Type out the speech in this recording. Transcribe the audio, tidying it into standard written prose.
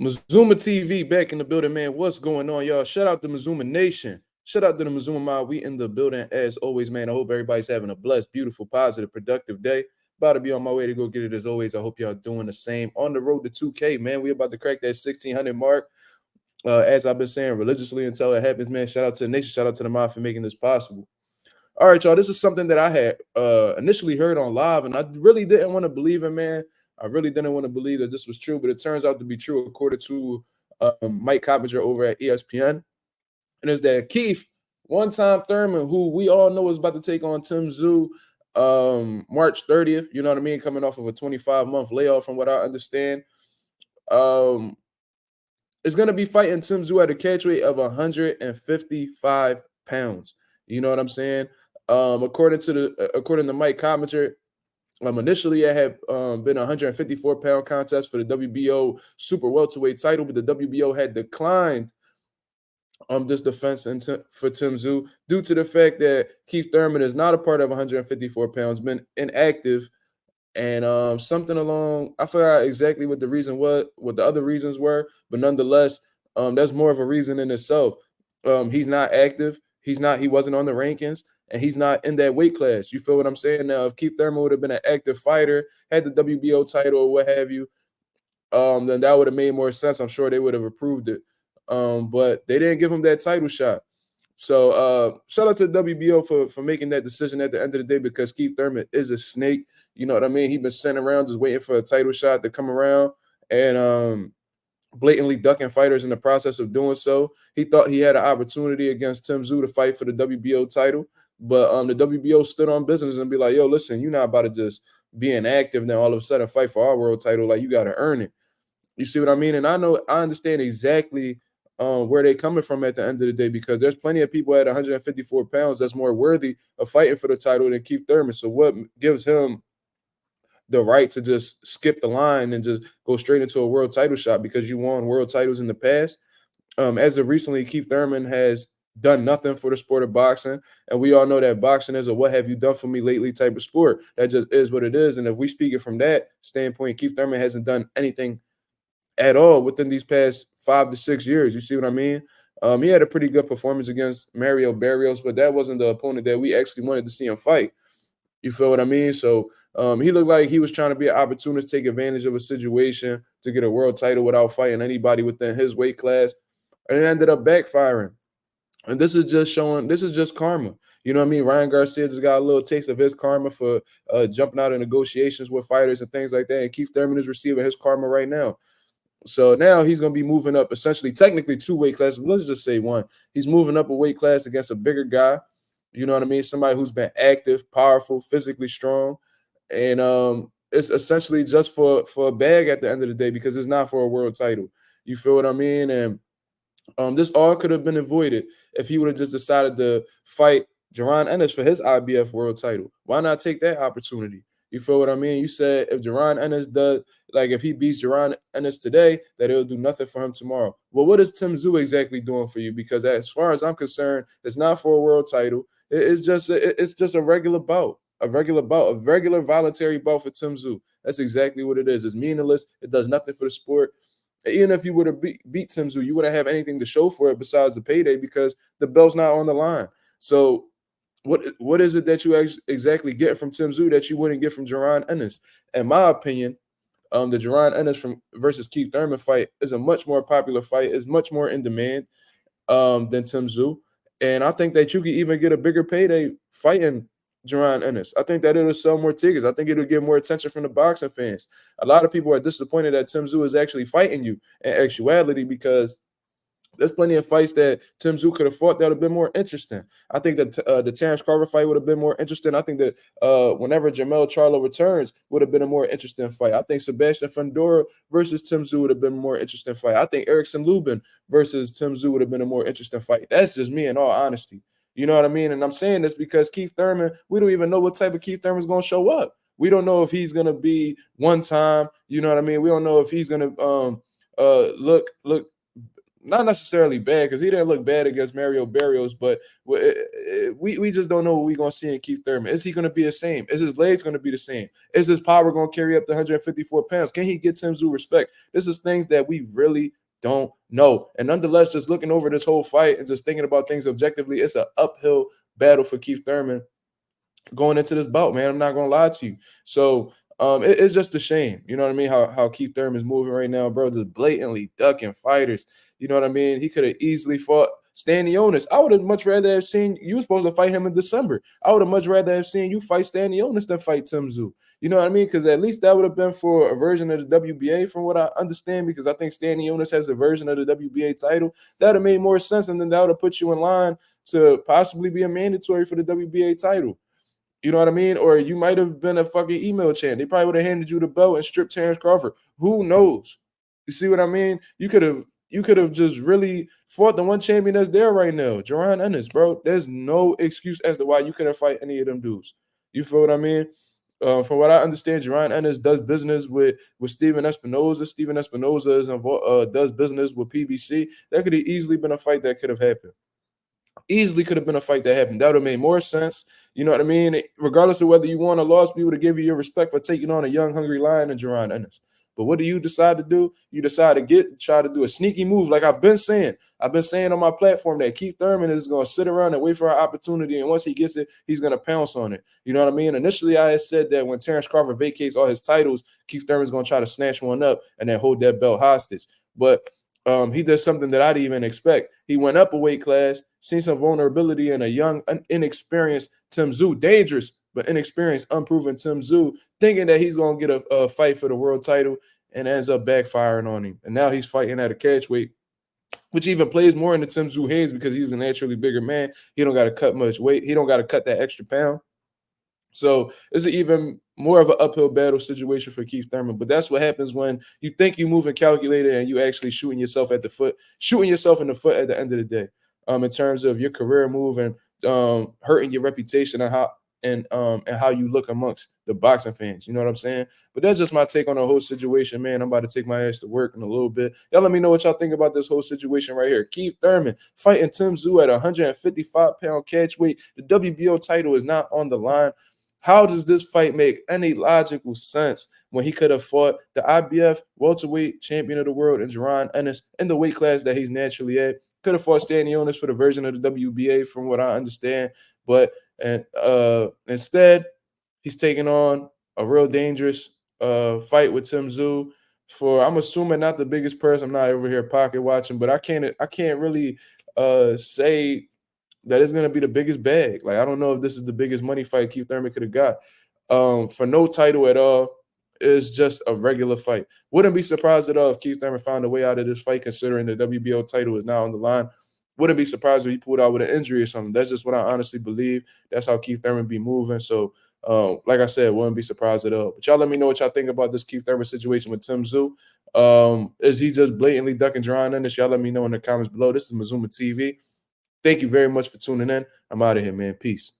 Mazuma TV back in the building, man. What's going on, y'all? Shout out to Mazuma Nation. Shout out to the Mazuma Mob. We in the building as always, man. I hope everybody's having a blessed, beautiful, positive, productive day. About to be on my way to go get it as always. I hope y'all doing the same. On the road to 2K, man. We about to crack that 1600 mark. As I've been saying religiously until it happens, man. Shout out to the nation. Shout out to the mob for making this possible. All right, y'all. This is something that I had initially heard on live, and I really didn't want to believe it, man. I really didn't want to believe that this was true, but it turns out to be true according to Mike Coppinger over at ESPN. And it's that Keith, one-time Thurman, who we all know is about to take on Tszyu March 30th. You know what I mean? Coming off of a 25-month layoff, from what I understand. Is going to be fighting Tszyu at a catchweight of 155 pounds. You know what I'm saying? According to Mike Coppinger, initially it had been a 154-pound contest for the WBO super welterweight title, but the WBO had declined this defense for Tszyu due to the fact that Keith Thurman is not a part of 154 pounds, been inactive, and something along, I forgot exactly what the reason was, what the other reasons were, but nonetheless, that's more of a reason in itself. He's not active. He wasn't on the rankings, and he's not in that weight class. You feel what I'm saying? Now, if Keith Thurman would have been an active fighter, had the WBO title or what have you, then that would have made more sense. I'm sure they would have approved it. But they didn't give him that title shot. So shout out to the WBO for making that decision at the end of the day, because Keith Thurman is a snake. You know what I mean? He's been sitting around just waiting for a title shot to come around, and blatantly ducking fighters in the process of doing so. He thought he had an opportunity against Tszyu to fight for the WBO title, but the WBO stood on business and be like, yo, listen, you're not about to just be inactive now all of a sudden fight for our world title. Like, you got to earn it. You see what I mean? And I understand exactly where they're coming from at the end of the day, because there's plenty of people at 154 pounds that's more worthy of fighting for the title than Keith Thurman. So what gives him the right to just skip the line and just go straight into a world title shot because you won world titles in the past? As of recently, Keith Thurman has done nothing for the sport of boxing. And we all know that boxing is a what have you done for me lately type of sport. That just is what it is. And if we speak it from that standpoint, Keith Thurman hasn't done anything at all within these past 5 to 6 years. You see what I mean? He had a pretty good performance against Mario Barrios, but that wasn't the opponent that we actually wanted to see him fight. You feel what I mean? So he looked like he was trying to be an opportunist, take advantage of a situation to get a world title without fighting anybody within his weight class. And it ended up backfiring. And this is just karma. You know what I mean? Ryan Garcia just got a little taste of his karma for jumping out of negotiations with fighters and things like that. And Keith Thurman is receiving his karma right now. So now he's going to be moving up, essentially, technically 2 weight classes. Let's just say 1. He's moving up a weight class against a bigger guy. You know what I mean? Somebody who's been active, powerful, physically strong. And it's essentially just for a bag at the end of the day, because it's not for a world title. You feel what I mean? And this all could have been avoided if he would have just decided to fight Jaron Ennis for his IBF world title. Why not take that opportunity? You feel what I mean? You said if Jaron Ennis does, like if he beats Jaron Ennis today, that it'll do nothing for him tomorrow. Well, what is Tszyu exactly doing for you? Because as far as I'm concerned, it's not for a world title. It's just a regular bout, a regular voluntary bout for Tszyu. That's exactly what it is. It's meaningless. It does nothing for the sport. Even if you would have beat Tszyu, you wouldn't have anything to show for it besides the payday, because the belt's not on the line. So what is it that you exactly get from Tszyu that you wouldn't get from Jaron Ennis? In my opinion, the Jaron Ennis versus Keith Thurman fight is a much more popular fight, is much more in demand than Tszyu. And I think that you could even get a bigger payday fighting Jaron Ennis. I think that it'll sell more tickets. I think it'll get more attention from the boxing fans. A lot of people are disappointed that Tszyu is actually fighting you in actuality, because there's plenty of fights that Tszyu could have fought that would have been more interesting. I think that the Terrence Carver fight would have been more interesting. I think that whenever Jamel Charlo returns would have been a more interesting fight. I think Sebastian Fundora versus Tszyu would have been a more interesting fight. I think Erickson Lubin versus Tszyu would have been a more interesting fight. That's just me, in all honesty. You know what I mean? And I'm saying this because Keith Thurman, we don't even know what type of Keith Thurman is going to show up. We don't know if he's going to be one time. You know what I mean? We don't know if he's going to look not necessarily bad because he didn't look bad against Mario Barrios, but we just don't know what we're gonna see in Keith Thurman. Is he gonna be the same? Is his legs gonna be the same? Is his power gonna carry up to 154 pounds? Can he get Tszyu respect? This is things that we really don't know. And nonetheless, just looking over this whole fight and just thinking about things objectively, it's an uphill battle for Keith Thurman going into this bout, man. I'm not gonna lie to you. So it's just a shame, you know what I mean? How Keith Thurman's moving right now, bro, just blatantly ducking fighters. You know what I mean? He could have easily fought Stanionis. I would have much rather have seen you were supposed to fight him in December. I would have much rather have seen you fight Stanionis than fight Tszyu. You know what I mean? Because at least that would have been for a version of the WBA, from what I understand, because I think Stanionis has a version of the WBA title. That would have made more sense, and then that would have put you in line to possibly be a mandatory for the WBA title. You know what I mean? Or you might have been a fucking email champ. They probably would have handed you the belt and stripped Terrence Crawford. Who knows? You see what I mean? You could have just really fought the one champion that's there right now, Jaron Ennis, bro. There's no excuse as to why you couldn't fight any of them dudes. You feel what I mean? From what I understand, Jaron Ennis does business with Steven Espinoza. Steven Espinoza does business with PBC. That could have easily been a fight that could have happened. Easily could have been a fight that happened. That would have made more sense. You know what I mean? Regardless of whether you won or lost, we would have given you your respect for taking on a young, hungry lion and Jaron Ennis. But what do you decide to do? You decide to try to do a sneaky move. Like I've been saying on my platform that Keith Thurman is going to sit around and wait for an opportunity. And once he gets it, he's going to pounce on it. You know what I mean? Initially, I had said that when Terrence Crawford vacates all his titles, Keith Thurman's going to try to snatch one up and then hold that belt hostage. But he does something that I didn't even expect. He went up a weight class, seen some vulnerability in a young, inexperienced Tszyu, dangerous but inexperienced, unproven Tszyu, thinking that he's going to get a fight for the world title, and ends up backfiring on him. And now he's fighting at a catchweight, which even plays more into Tszyu hands because he's a naturally bigger man. He don't got to cut much weight. He don't got to cut that extra pound. So it's even more of an uphill battle situation for Keith Thurman. But that's what happens when you think you're moving calculated and you actually shooting yourself in the foot at the end of the day. In terms of your career move and hurting your reputation and how you look amongst the boxing fans. You know what I'm saying? But that's just my take on the whole situation, man. I'm about to take my ass to work in a little bit. Y'all let me know what y'all think about this whole situation right here. Keith Thurman fighting Tszyu at 155-pound catchweight. The WBO title is not on the line. How does this fight make any logical sense when he could have fought the IBF welterweight champion of the world and Jaron Ennis in the weight class that he's naturally at? Could have fought Stanionis for the version of the WBA, from what I understand. But instead, he's taking on a real dangerous fight with Tszyu for, I'm assuming, not the biggest purse. I'm not over here pocket watching, but I can't really say that is going to be the biggest bag. Like, I don't know if this is the biggest money fight Keith Thurman could have got. For no title at all. It's just a regular fight. Wouldn't be surprised at all if Keith Thurman found a way out of this fight, considering the WBO title is now on the line. Wouldn't be surprised if he pulled out with an injury or something. That's just what I honestly believe. That's how Keith Thurman be moving. So, like I said, wouldn't be surprised at all. But y'all let me know what y'all think about this Keith Thurman situation with Tszyu. Is he just blatantly ducking Jaron Ennis? Y'all let me know in the comments below. This is Mazuma TV. Thank you very much for tuning in. I'm out of here, man. Peace.